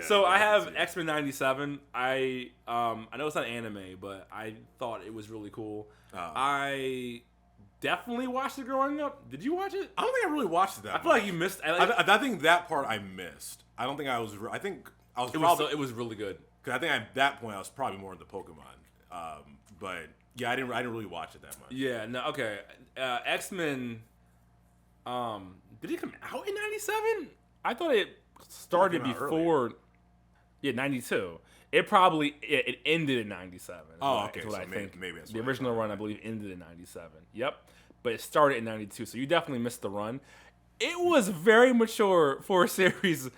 So I have X-Men '97. I know it's not anime, but I thought it was really cool. I definitely watched it growing up. Did you watch it? I don't think I really watched it that I feel like you missed. I think that part I missed. I don't think I was. I think I was. It was really good. Because I think at that point I was probably more into Pokemon. But yeah, I didn't really watch it that much. Yeah. No. Okay. X-Men. Did it come out in '97? I thought it started before. Yeah, '92. It ended in '97. Oh, okay. That's what I think. Maybe that's the original run, I believe, ended in '97. Yep, but it started in '92, so you definitely missed the run. It was very mature for a series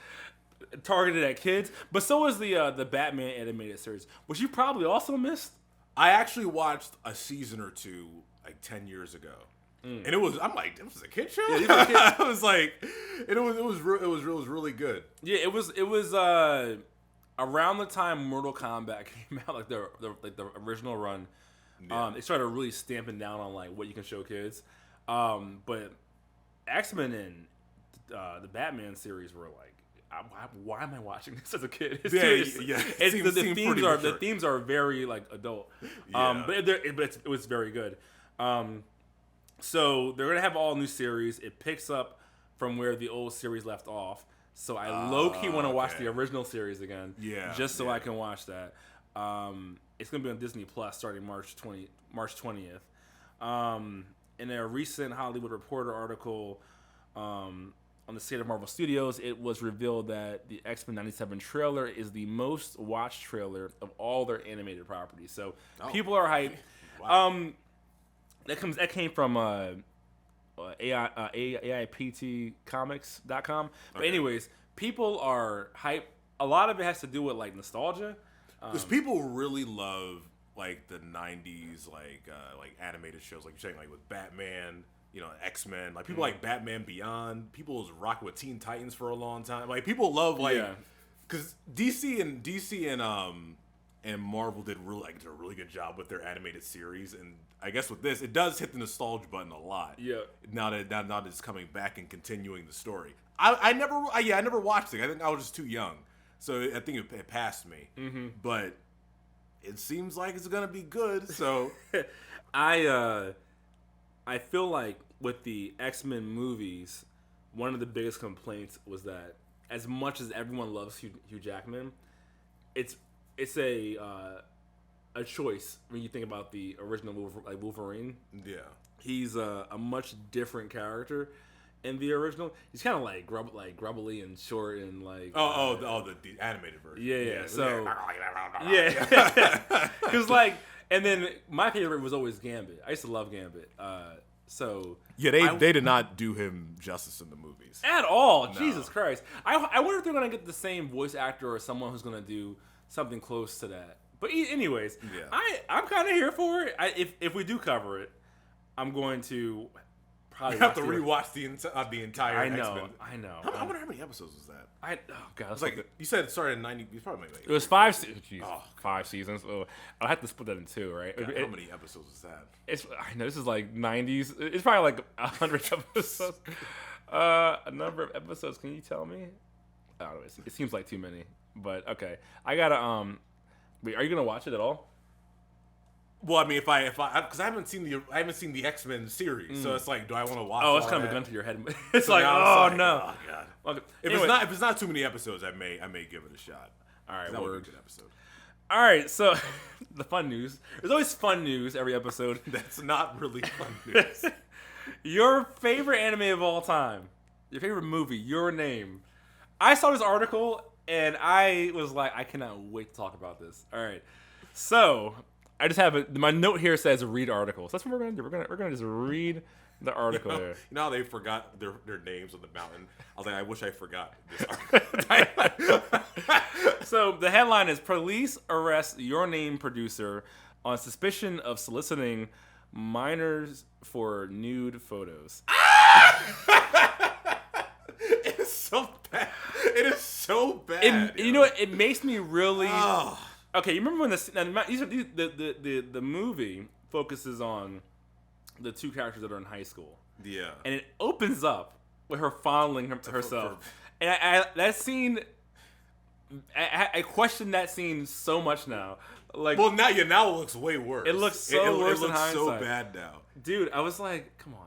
targeted at kids, but so was the Batman animated series, which you probably also missed. I actually watched a season or two like 10 years ago. And it was it was a kid show. Yeah, I was like, it was really good. Yeah, it was around the time Mortal Kombat came out, like the original run. Yeah. They started really stamping down on like what you can show kids. But X-Men and the Batman series were like, why am I watching this as a kid? The themes are very like adult. Yeah. But it was very good. So they're gonna have all new series. It picks up from where the old series left off. So I low-key want to watch the original series again. Yeah. Just so I can watch that. It's gonna be on Disney Plus starting March 20th. In a recent Hollywood Reporter article on the state of Marvel Studios, it was revealed that the X-Men '97 trailer is the most watched trailer of all their animated properties. So people are hyped. Wow. That came from AIPTcomics.com. But anyways, people are hyped. A lot of it has to do with like nostalgia. Because people really love like the '90s like animated shows, like you're saying, like with Batman, X-Men. Like people like Batman Beyond. People was rocking with Teen Titans for a long time. Like people love because DC and Marvel did a really good job with their animated series, and I guess with this, it does hit the nostalgia button a lot. Yeah. Now that it's coming back and continuing the story. I never watched it. I think I was just too young, so I think it passed me. Mm-hmm. But it seems like it's gonna be good. So I feel like with the X-Men movies, one of the biggest complaints was that as much as everyone loves Hugh Jackman, it's a choice when you think about the original Wolverine. Yeah, he's a much different character in the original. He's kind of like grubbly and short and like the animated version. Yeah. So yeah, because and then my favorite was always Gambit. I used to love Gambit. They did not do him justice in the movies at all. No. Jesus Christ! I wonder if they're gonna get the same voice actor or someone who's gonna do something close to that. But anyways, I'm kind of here for it. If we do cover it, I'm going to probably have to rewatch the entire X-Men. I know. I wonder how many episodes was that? It's like you said, it started in '90. It's probably it was 5 seasons. 5 seasons. Oh, I'll have to split that in 2, right? God, how many episodes is that? I know this is like '90s. It's probably like 100 episodes. A number of episodes. Can you tell me? I don't know. It seems like too many. But okay, I gotta Wait, are you gonna watch it at all? Well, I mean, if I because I haven't seen the X-Men series, so it's like, do I want to watch? Oh, it's kind of a gun to your head. It's like, oh no. Oh god. Okay. If it's not too many episodes, I may give it a shot. All right, that would be a good episode. All right, so the fun news. There's always fun news every episode. That's not really fun news. Your favorite anime of all time, your favorite movie, your name. I saw this article. And I was like, I cannot wait to talk about this. All right, so I just have my note here says read articles. That's what we're gonna do. We're gonna just read the article there. You know how they forgot their names on the mountain? I was like, I wish I forgot this article. So the headline is: Police arrest Your Name producer on suspicion of soliciting minors for nude photos. It's so bad. It is so bad. You know what? It makes me really. Oh. Okay, you remember when the movie focuses on the two characters that are in high school. Yeah. And it opens up with her fondling herself. And that scene I question that scene so much now. Like, well, now it looks way worse. It looks so worse in hindsight. It looks so bad now, dude. I was like, come on.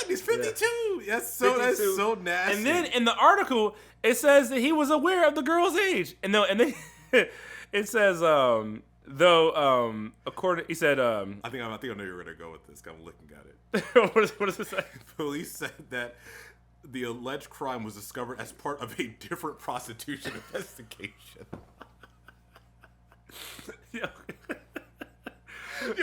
He's 52. Yeah. That's so nasty. And then in the article, it says that he was aware of the girl's age, and then it says according, he said I think I know you're gonna go with this. I'm looking at it. What does it say? Police said that the alleged crime was discovered as part of a different prostitution investigation. Yo,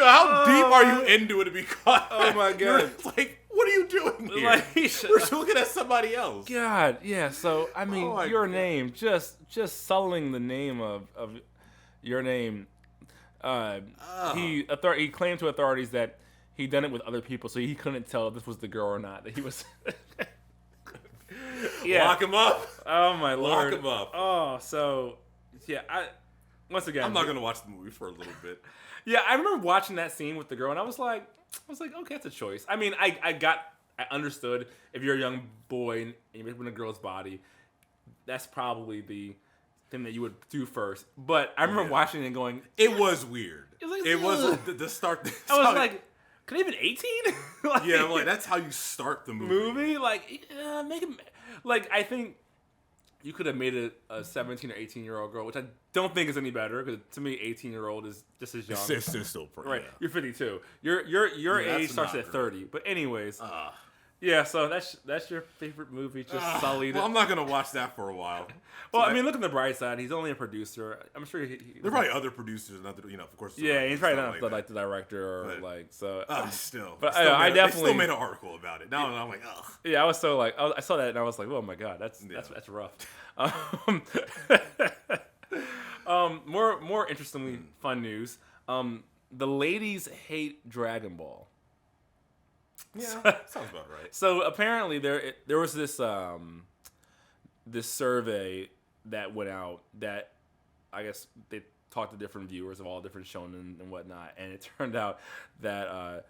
how deep are you into it to be caught? Oh my god! Like, what are you doing here? Like, we're just looking at somebody else. God, yeah. So I mean, your name, just sullying the name of your name. He claimed to authorities that he'd done it with other people, so he couldn't tell if this was the girl or not. That he was. Yeah. Lock him up. Oh my lord. Lock him up. Oh, so yeah. Once again, I'm not gonna watch the movie for a little bit. Yeah, I remember watching that scene with the girl, and I was like, okay, that's a choice. I mean, I understood if you're a young boy and you're in a girl's body, that's probably the thing that you would do first. But I remember watching it and going, it was weird. It was the start. I was like, can I even 18? Like, yeah, I'm like, that's how you start the movie. Like, make him. Like, I think you could have made it a 17 or 18-year-old girl, which I don't think is any better, because to me, 18-year-old is just as young. It's still pretty. Right, yeah. You're 52. Your age starts at 30. But anyways, yeah. So that's your favorite movie, just sullied. Well, I'm not gonna watch that for a while. Well, I mean, look on the bright side. He's only a producer. I'm sure there are probably other producers, of course. Yeah, he's probably not like the director or so. Still, but still I definitely still made an article about it. Now I'm like, ugh. Yeah, I was so like, I saw that and I was like, oh my god, that's rough. More interestingly, fun news. The ladies hate Dragon Ball. Yeah, sounds about right. So apparently there was this this survey that went out that I guess they talked to different viewers of all different shonen and whatnot, and it turned out that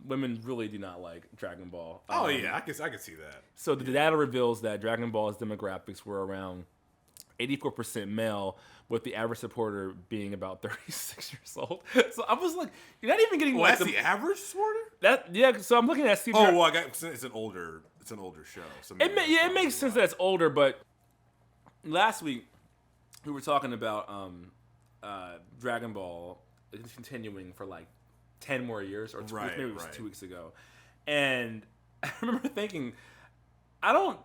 women really do not like Dragon Ball. Oh yeah, I can see that. So the data reveals that Dragon Ball's demographics were around 84% male, with the average supporter being about 36 years old. So I was like, you're not even getting that's the average supporter? So I'm looking at Steve. Oh, well, it's an older show. So it makes sense that it's older, but last week we were talking about Dragon Ball continuing for like 10 more years, or maybe it was 2 weeks ago. And I remember thinking, I don't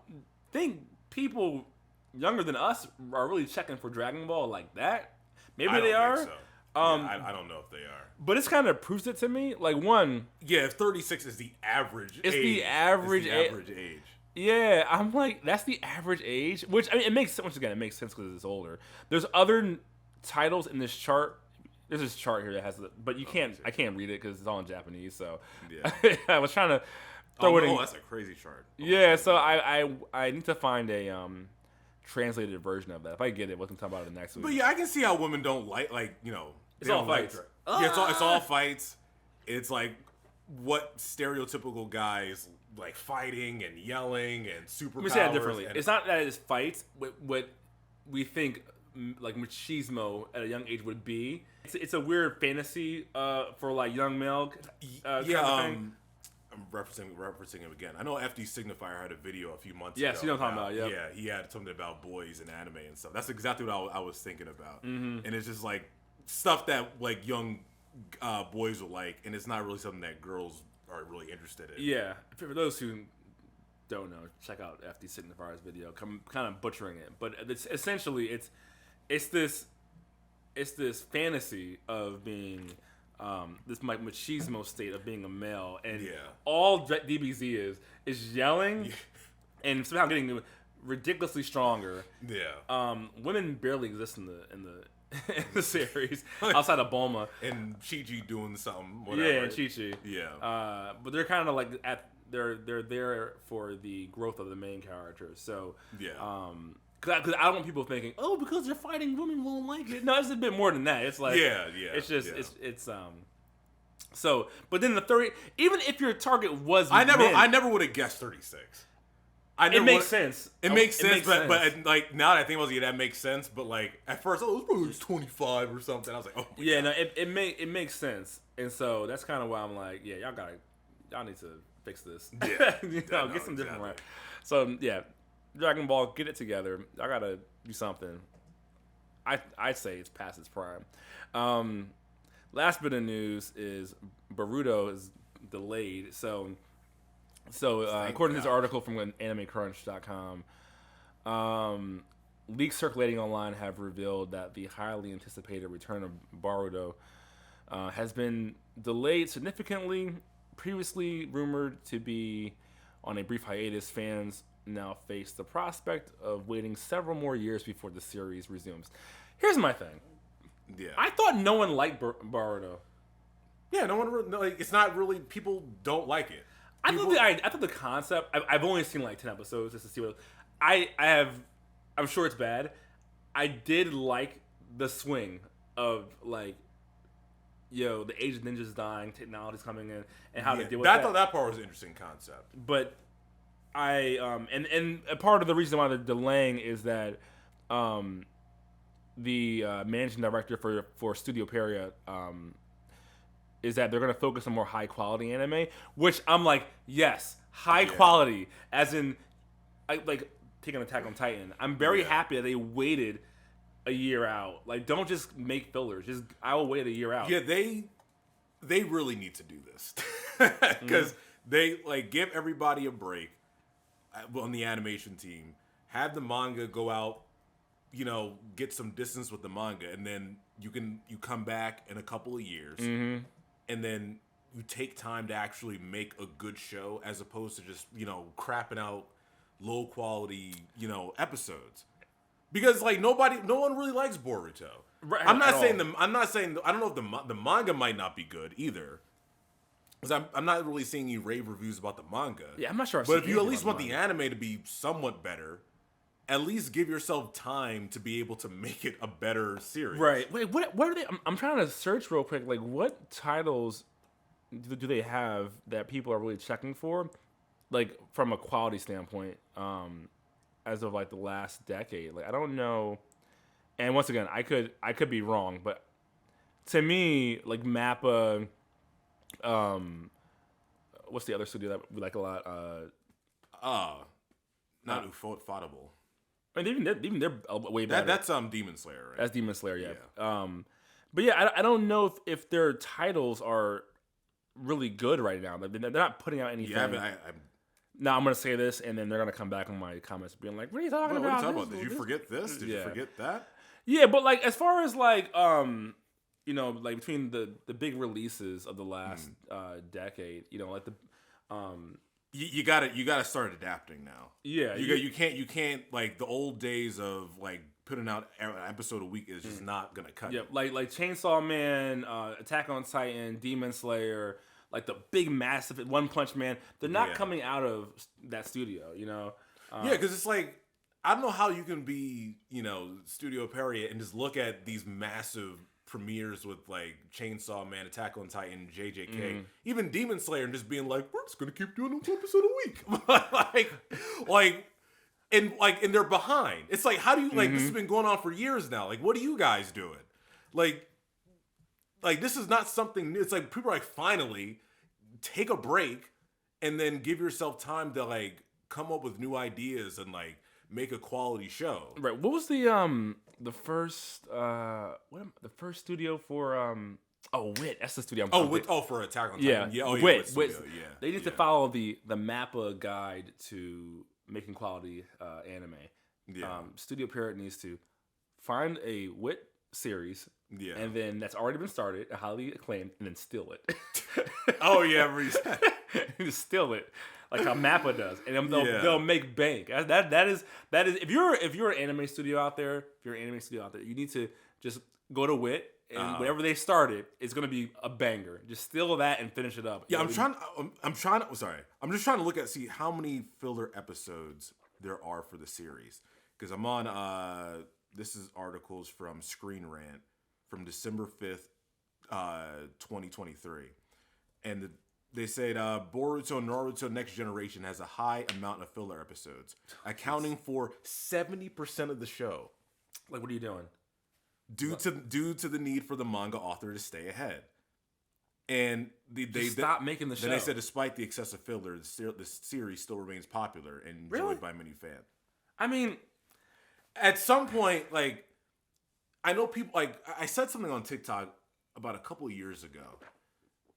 think people younger than us are really checking for Dragon Ball like that. Maybe they are. So. I don't know if they are. But it's kind of proves it to me. Like, one. Yeah, if 36 is the average age. It's the average age. Yeah, I'm like, that's the average age. Which, I mean, it makes sense. Once again, it makes sense because it's older. There's other titles in this chart. There's this chart here that has but you can't. I can't read it because it's all in Japanese. So yeah. I was trying to throw it in. Oh, that's a crazy chart. Yeah, so I need to find a translated version of that. If I get it, we can talk about it next week. But yeah, I can see how women don't like it's all fights. Yeah, it's all fights. It's like what stereotypical guys like fighting and yelling and superpowers. Let me say that differently. It's not that it's fights. What we think like machismo at a young age would be. It's a weird fantasy for like young male. Kind of thing. I'm referencing him again. I know FD Signifier had a video a few months ago. Yes, you know what I'm talking about. Yeah, he had something about boys and anime and stuff. That's exactly what I was thinking about. Mm-hmm. And it's just like stuff that like young boys will like, and it's not really something that girls are really interested in. Yeah, for those who don't know, check out FD Signifier's video. Kind of butchering it, but it's essentially it's this fantasy of being. This machismo state of being a male, and all DBZ is yelling and somehow getting ridiculously stronger. Yeah. Women barely exist in the series outside of Bulma and Chi-Chi doing something. Whatever. Yeah, and Chi-Chi. Yeah. But they're kind of like they're there for the growth of the main characters. So yeah. Because I don't want people thinking, oh, because they're fighting, women won't like it. No, it's a bit more than that. It's like, it's just, it's So, but then the 30, even if your target was, I never would have guessed 36. It makes sense. It makes sense, but like now that I think about it, that makes sense. But like at first, it was probably 25 or something. I was like, oh my God. No, it makes sense, and so that's kind of why I'm like, yeah, y'all need to fix this. Yeah, get some different right. So yeah, Dragon Ball, get it together. I gotta do something. I'd say it's past its prime. Last bit of news is Boruto is delayed. So according to this article from AnimeCrunch.com, leaks circulating online have revealed that the highly anticipated return of Boruto has been delayed significantly. Previously rumored to be on a brief hiatus, fans now face the prospect of waiting several more years before the series resumes. Here's my thing. Yeah, I thought no one liked Boruto. Yeah, no one like. It's not really. People don't like it. I thought the concept. I've only seen like 10 episodes just to see what. I have. I'm sure it's bad. I did like the swing of like, the age of ninjas dying, technology's coming in, and how to deal with that. I thought that part was an interesting concept. But and a part of the reason why they're delaying is that the managing director for Studio Peria is that they're going to focus on more high quality anime, which I'm like, yes, high quality, as in like taking Attack on Titan. I'm very happy that they waited a year out. Like, don't just make fillers. I will wait a year out. Yeah, they really need to do this because they like give everybody a break on the animation team. Have the manga go out, get some distance with the manga, and then you come back in a couple of years, and then you take time to actually make a good show as opposed to just crapping out low quality episodes. Because like no one really likes Boruto. Right, I'm not saying I don't know if the manga might not be good either. Because I'm not really seeing any rave reviews about the manga. Yeah, I'm not sure. But if you at least want the anime to be somewhat better, at least give yourself time to be able to make it a better series. Right. Wait, what are they? I'm trying to search real quick. Like, what titles do they have that people are really checking for? Like, from a quality standpoint, as of like the last decade. Like, I don't know. And once again, I could be wrong, but to me, like Mappa, what's the other studio that we like a lot? Not Ufotable. I mean, even they're way better. That's Demon Slayer, right? That's Demon Slayer, yeah. But yeah, I don't know if their titles are really good right now. They're not putting out anything. Yeah, Now I'm gonna say this, and then they're gonna come back on my comments being like, "What are you talking about? What are you talking about? Did you forget this? Did you forget that?" Yeah, but like as far as like like between the big releases of the last decade, like the you gotta start adapting now. Yeah, you can't like the old days of like putting out an episode a week is just not gonna cut. Yeah, like Chainsaw Man, Attack on Titan, Demon Slayer. Like the big, massive One Punch Man, they're not coming out of that studio, Yeah, because it's like, I don't know how you can be, Studio Peria and just look at these massive premieres with like Chainsaw Man, Attack on Titan, JJK, even Demon Slayer, and just being like, we're just gonna keep doing one episode a week, and they're behind. It's like, how do you like? This has been going on for years now. Like, what are you guys doing? Like, this is not something new. It's like, people are like, finally, take a break and then give yourself time to, like, come up with new ideas and, like, make a quality show. Right. What was the first studio for, Wit. That's the studio. For Attack on Titan. Yeah. Wit. They need to follow the Mappa guide to making quality anime. Yeah. Studio Parrot needs to find a Wit series. Yeah. And then that's already been started, highly acclaimed, and then steal it. Oh, yeah. Just steal it, like how Mappa does. And they'll make bank. That is if you're an anime studio out there, you need to just go to Wit, and whatever they started, it's going to be a banger. Just steal that and finish it up. Yeah, I'm just trying to look at, see how many filler episodes there are for the series. Because I'm on, this is articles from Screen Rant from December 5th, 2023. And They said Boruto Naruto Next Generation has a high amount of filler episodes, accounting for 70% of the show. Like, what are you doing? Due to the need for the manga author to stay ahead. And they stop making the show. Then they said, despite the excessive filler, the series still remains popular and enjoyed by many fans. I mean, at some point, like, I know people, like, I said something on TikTok about a couple of years ago,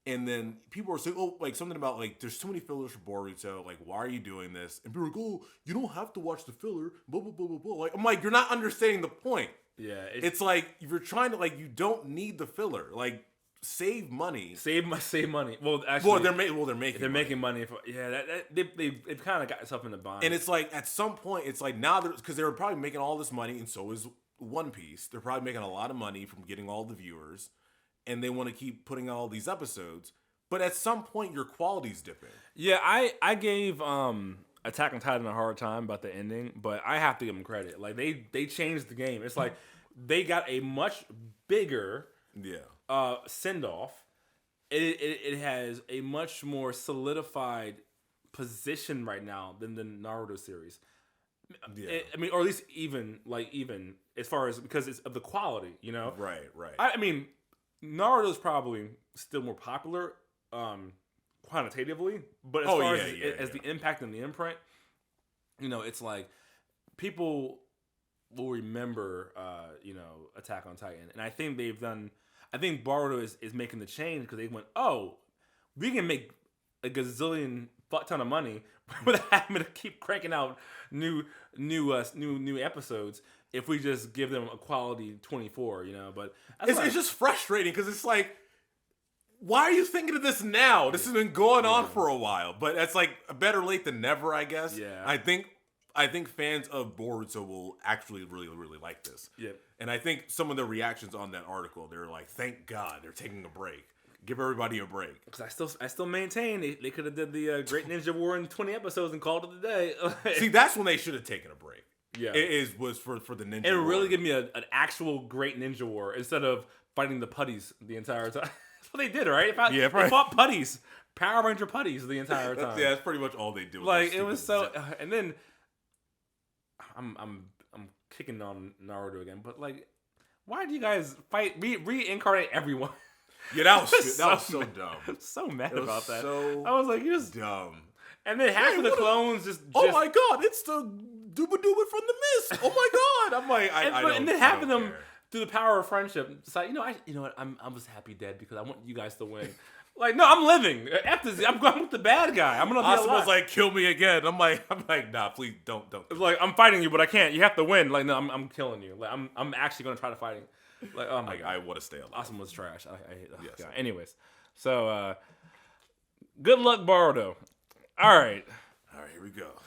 and then people were saying, oh, like, something about, like, there's too many fillers for Boruto, like, why are you doing this? And people were like, oh, you don't have to watch the filler, blah, blah, blah, blah, blah. Like, I'm like, you're not understanding the point. Yeah. It's like, you're trying to, like, you don't need the filler. Like, save money. Save money. Well, actually, they're making money. They've kind of got themselves in the bind. And it's like, at some point, it's like, now because they were probably making all this money, and so is One Piece. They're probably making a lot of money from getting all the viewers, and they want to keep putting out all these episodes. But at some point, your quality's dipping. Yeah, I gave Attack on Titan a hard time about the ending, but I have to give them credit. Like, they changed the game. It's like they got a much bigger send off. It has a much more solidified position right now than the Naruto series. Yeah. I mean, or at least even as far as, because it's of the quality, you know? Right. I mean, Naruto's probably still more popular quantitatively, but as far as the impact and the imprint, you know, it's like people will remember, Attack on Titan. And I think Boruto is making the change because they went, oh, we can make a gazillion fuck ton of money without having to keep cranking out new episodes if we just give them a quality 24, you know. But it's just frustrating because it's like, why are you thinking of this now? This has been going on for a while, but it's like better late than never, I guess. Yeah. I think fans of Boruto will actually really, really like this. Yeah. And I think some of the reactions on that article, they're like, thank God they're taking a break. Give everybody a break. Because I still maintain they could have did the Great Ninja War in 20 episodes and called it a day. See, that's when they should have taken a break. Yeah. It was for the Ninja War. And really give me an actual Great Ninja War instead of fighting the putties the entire time. That's what they did, right? They fought putties. Power Ranger putties the entire time. That's pretty much all they do. Like, it was so... and then... I'm kicking on Naruto again, but, like, why do you guys fight... reincarnate everyone? Yeah, that was so dumb. I'm so mad about that. So I was like, you're just dumb. And then half of the clones just... Oh my god, it's the Dooba Dooba from the Mist. Oh my god. I'm like, and then half of them, through the power of friendship, decide, you know what, I'm just happy dead because I want you guys to win. Like, no, I'm living. After I'm going with the bad guy. I'm gonna be alive. Asuma's like, kill me again. I'm like, nah, please don't. It's like, I'm fighting you, but I can't. You have to win. Like, no, I'm killing you. Like, I'm actually gonna try to fight you. Like, oh my god. I want to stay alive. Asuma's trash. I hate that. Yes. Anyways, so good luck, Boruto. All right, here we go.